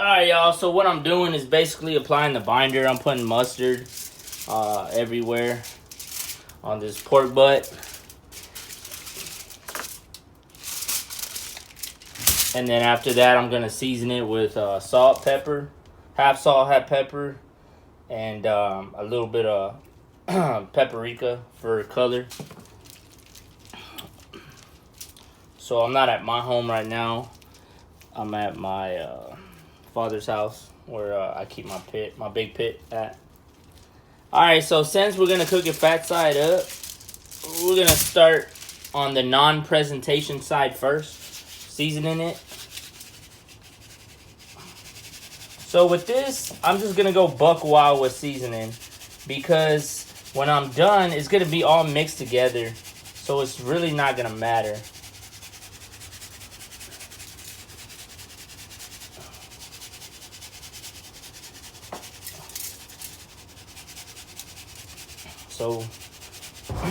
Alright, y'all, so what I'm doing is basically applying the binder. I'm putting mustard everywhere on this pork butt. And then after that, I'm going to season it with salt, pepper, half salt, half pepper, and a little bit of paprika for color. So I'm not at my home right now. I'm at my father's house where I keep my big pit at. Alright, so since we're going to cook it fat side up, we're going to start on the non-presentation side first, seasoning it. So with this, I'm just going to go buck wild with seasoning because when I'm done, it's going to be all mixed together. So it's really not going to matter. So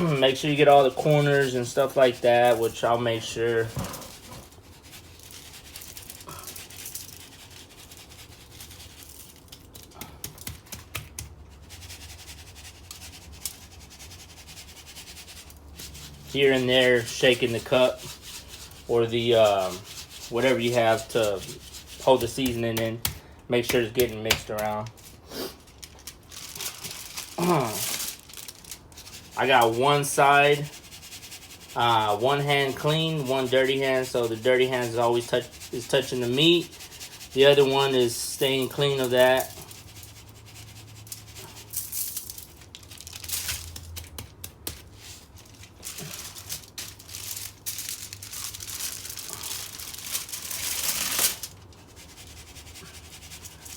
make sure you get all the corners and stuff like that, which I'll make sure. Here and there, shaking the cup or the whatever you have to hold the seasoning in. Make sure it's getting mixed around. I got one side, one hand clean, one dirty hand. So the dirty hand is always touching the meat. The other one is staying clean of that.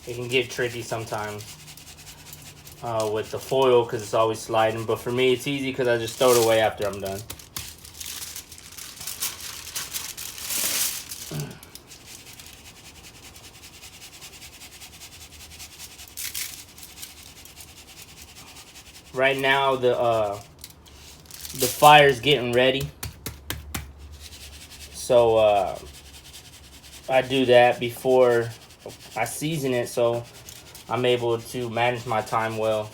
It can get tricky sometimes with the foil because it's always sliding. But for me, it's easy because I just throw it away after I'm done. Right now, the fire's getting ready. So I do that before I season it, so I'm able to manage my time well.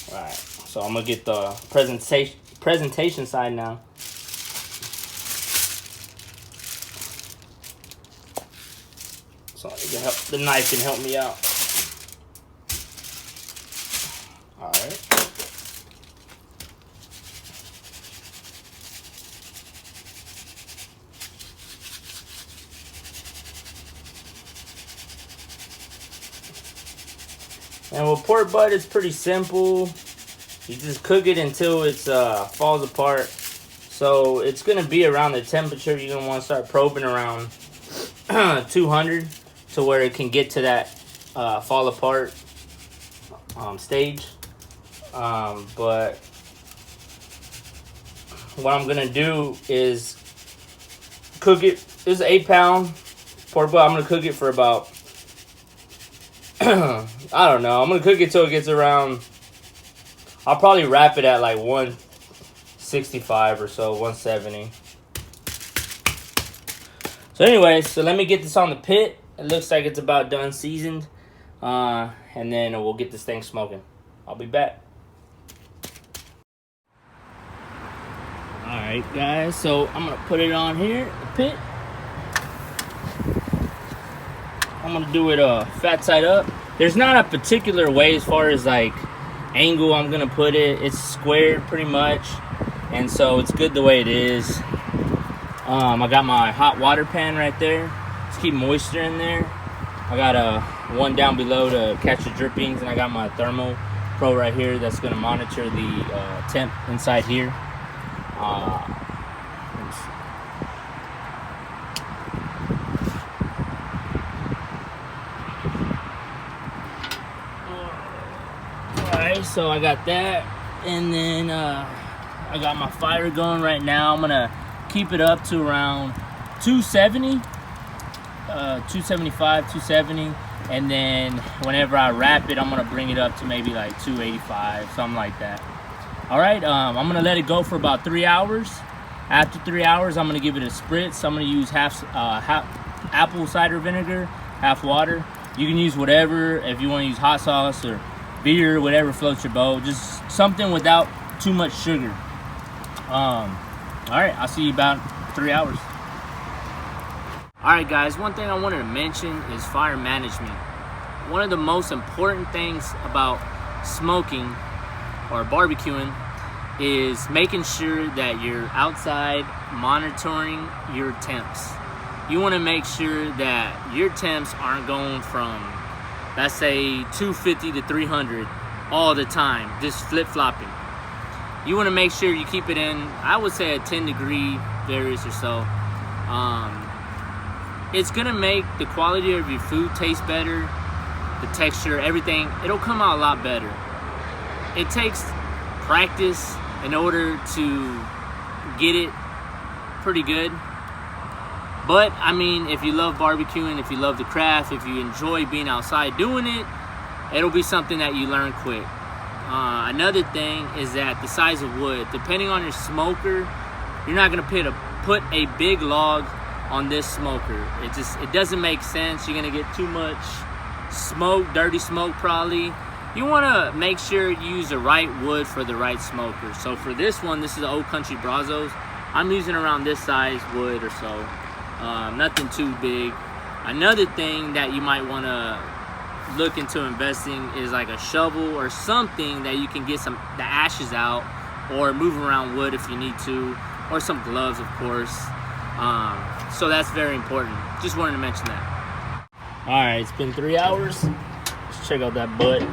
Alright, so I'm gonna get the presentation side now. So the knife can help me out. Alright. And with pork butt, it's pretty simple. You just cook it until it falls apart. So it's going to be around the temperature. You're going to want to start probing around 200 to where it can get to that fall apart stage. But what I'm going to do is cook it. This is 8-pound pork butt. I'm going to cook it for about I don't know. I'm going to cook it till it gets around, I'll probably wrap it at like 165 or so, 170. So anyway, so let me get this on the pit. It looks like it's about done seasoned. And then we'll get this thing smoking. I'll be back. Alright guys, so I'm going to put it on here, the pit. I'm gonna do it fat side up. There's not a particular way as far as like angle I'm gonna put it. It's squared pretty much, and so it's good the way it is. I got my hot water pan right there. Just keep moisture in there. I got one down below to catch the drippings, and I got my Thermo Pro right here that's gonna monitor the temp inside here. Alright, so I got that, and then I got my fire going right now. I'm gonna keep it up to around 270, 275, 270, and then whenever I wrap it, I'm gonna bring it up to maybe like 285, something like that. All right, I'm gonna let it go for about 3 hours. After 3 hours, I'm gonna give it a spritz. I'm gonna use half apple cider vinegar, half water. You can use whatever, if you wanna use hot sauce or beer, whatever floats your boat. Just something without too much sugar. All right, I'll see you about 3 hours. All right, guys, one thing I wanted to mention is fire management. One of the most important things about smoking or barbecuing is making sure that you're outside monitoring your temps. You want to make sure that your temps aren't going from, let's say, 250 to 300 all the time, just flip-flopping. You want to make sure you keep it in, I would say, a 10-degree varies or so. It's gonna make the quality of your food taste better, the texture, everything. It'll come out a lot better. It takes practice in order to get it pretty good. But I mean, if you love barbecuing, if you love the craft, if you enjoy being outside doing it, it'll be something that you learn quick. Another thing is that the size of wood, depending on your smoker, you're not gonna put a big log on this smoker. It doesn't make sense. You're gonna get too much smoke, dirty smoke probably. You wanna make sure you use the right wood for the right smoker. So for this one, this is the Old Country Brazos. I'm using around this size wood or so. Nothing too big. Another thing that you might wanna look into investing is like a shovel or something that you can get the ashes out, or move around wood if you need to, or some gloves, of course. So that's very important. Just wanted to mention that. All right, it's been 3 hours. Let's check out that butt.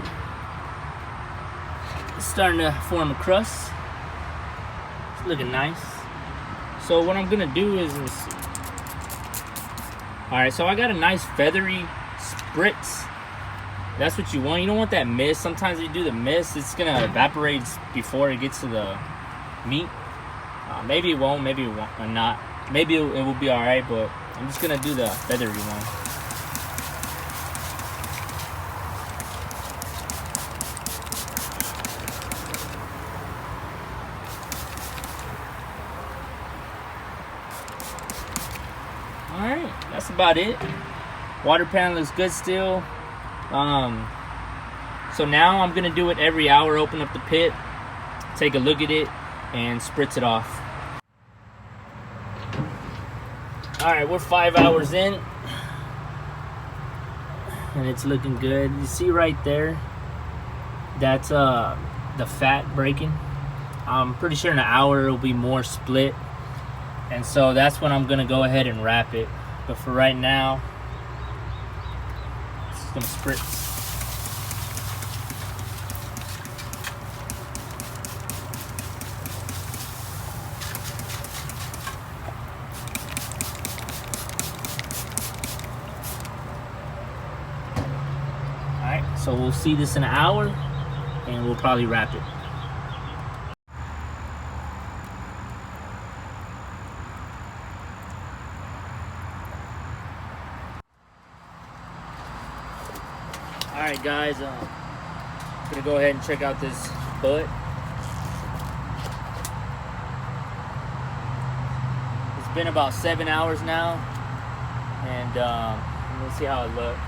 It's starting to form a crust. It's looking nice. So what I'm gonna do is, let's see. All right, so I got a nice feathery spritz. That's what you want. You don't want that mist. Sometimes you do the mist, it's gonna evaporate before it gets to the meat. Maybe it won't, maybe it won't, or not. Maybe it will be all right, but I'm just gonna do the feathery one. All right, that's about it. Water pan looks good still. So now I'm gonna do it every hour. Open up the pit, take a look at it, and spritz it off. All right, we're 5 hours in, and it's looking good. You see right there, that's the fat breaking. I'm pretty sure in an hour it'll be more split, and so that's when I'm gonna go ahead and wrap it. But for right now, it's just gonna spritz. So we'll see this in an hour, and we'll probably wrap it. All right, guys, I'm gonna go ahead and check out this butt. It's been about 7 hours now, and let's see how it looks.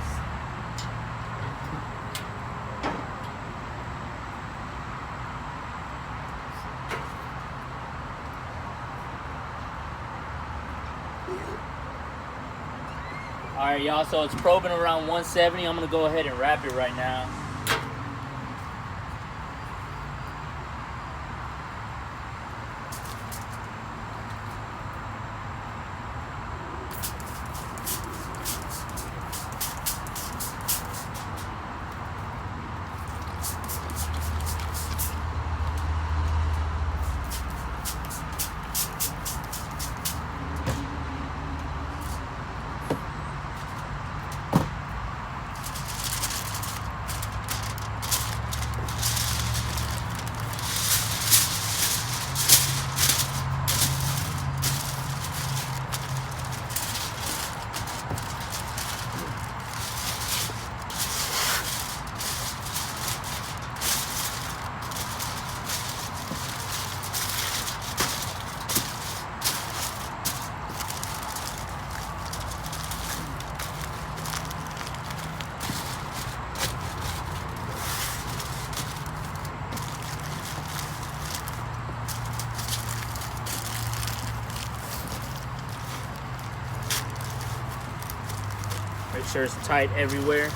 All right, y'all, so it's probing around 170. I'm gonna go ahead and wrap it right now. Make sure it's tight everywhere.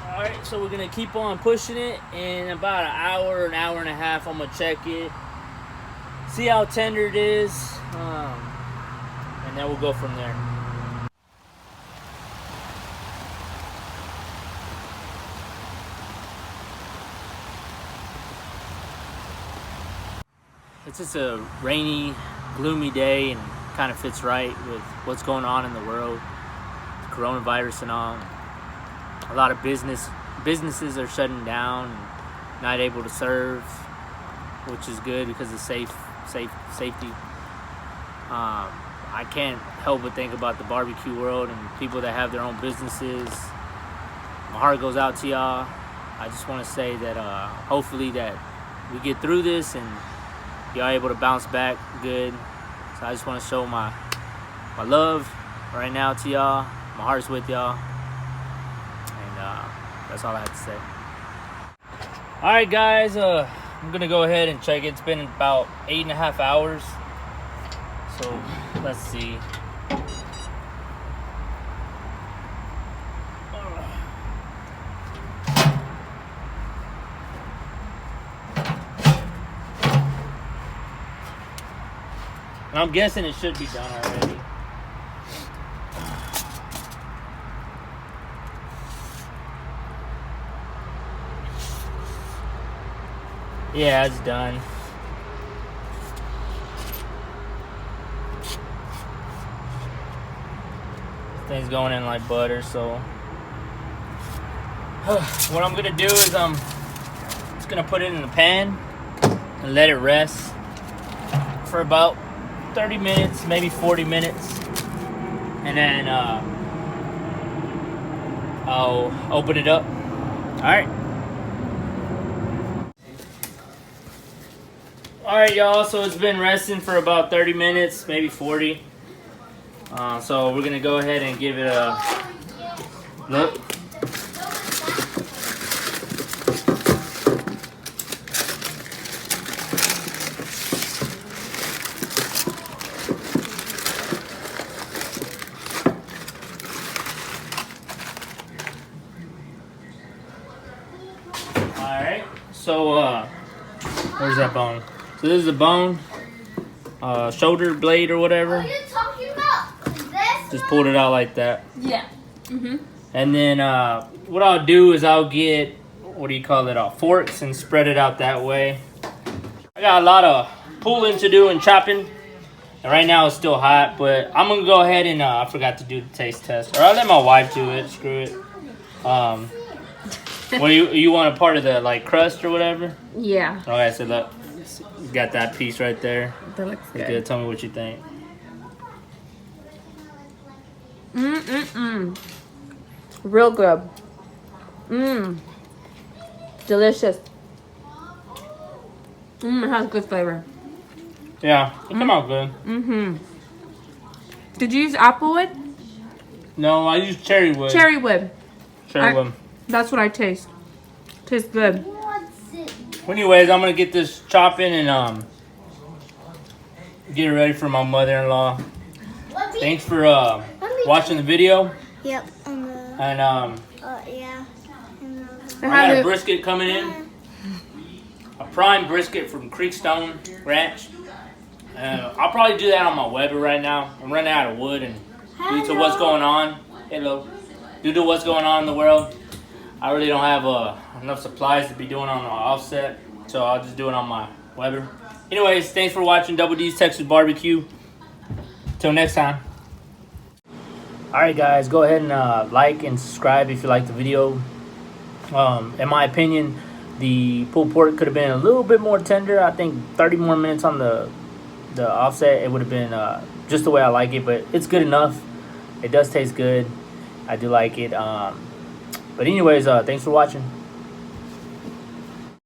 Alright, so we're gonna keep on pushing it. In about an hour and a half, I'm gonna check it, see how tender it is, and then we'll go from there. It's just a rainy, gloomy day, and kind of fits right with what's going on in the world, the coronavirus and all. A lot of businesses are shutting down and not able to serve, which is good because of safety. I can't help but think about the barbecue world and people that have their own businesses. My heart goes out to y'all. I just want to say that hopefully that we get through this and y'all able to bounce back good. So I just want to show my love right now to y'all. My heart's with y'all. That's all I have to say. Alright guys, I'm gonna go ahead and check it. It's been about 8.5 hours. So let's see. And I'm guessing it should be done already. Yeah, it's done. This thing's going in like butter, so what I'm gonna do is I'm just gonna put it in the pan and let it rest for about 30 minutes, maybe 40 minutes, and then I'll open it up. Alright. Alright y'all, so it's been resting for about 30 minutes, maybe 40. So we're gonna go ahead and give it a look. Alright, so where's that bone? So this is the bone, shoulder blade or whatever. What are you talking about? Is this just pulled it out like that. Yeah. And then what I'll do is I'll get, what do you call it, forks and spread it out that way. I got a lot of pulling to do and chopping. And right now it's still hot, but I'm going to go ahead and, I forgot to do the taste test. Or I'll let my wife do it, screw it. What do you want a part of the like crust or whatever? Yeah. Okay, so look, you got that piece right there. That looks good. Good. Tell me what you think. Real good. Delicious. It has good flavor. Yeah, it came out good. Did you use apple wood? No, I used cherry wood. Cherry wood. Cherry wood. That's what I taste. Tastes good. Anyways, I'm gonna get this chopping and get it ready for my mother-in-law. Thanks for watching the video. Yep. And Yeah. I got a brisket coming in. A prime brisket from Creekstone Ranch. I'll probably do that on my Weber right now. I'm running out of wood, and due to what's going on, due to what's going on in the world, I really don't have enough supplies to be doing on the offset, so I'll just do it on my Weber. Anyways, thanks for watching Double D's Texas Barbecue. Till next time. Alright guys, go ahead and like and subscribe if you like the video. In my opinion, the pulled pork could have been a little bit more tender. I think 30 more minutes on the offset, it would have been just the way I like it, but it's good enough. It does taste good. I do like it. But anyways, thanks for watching.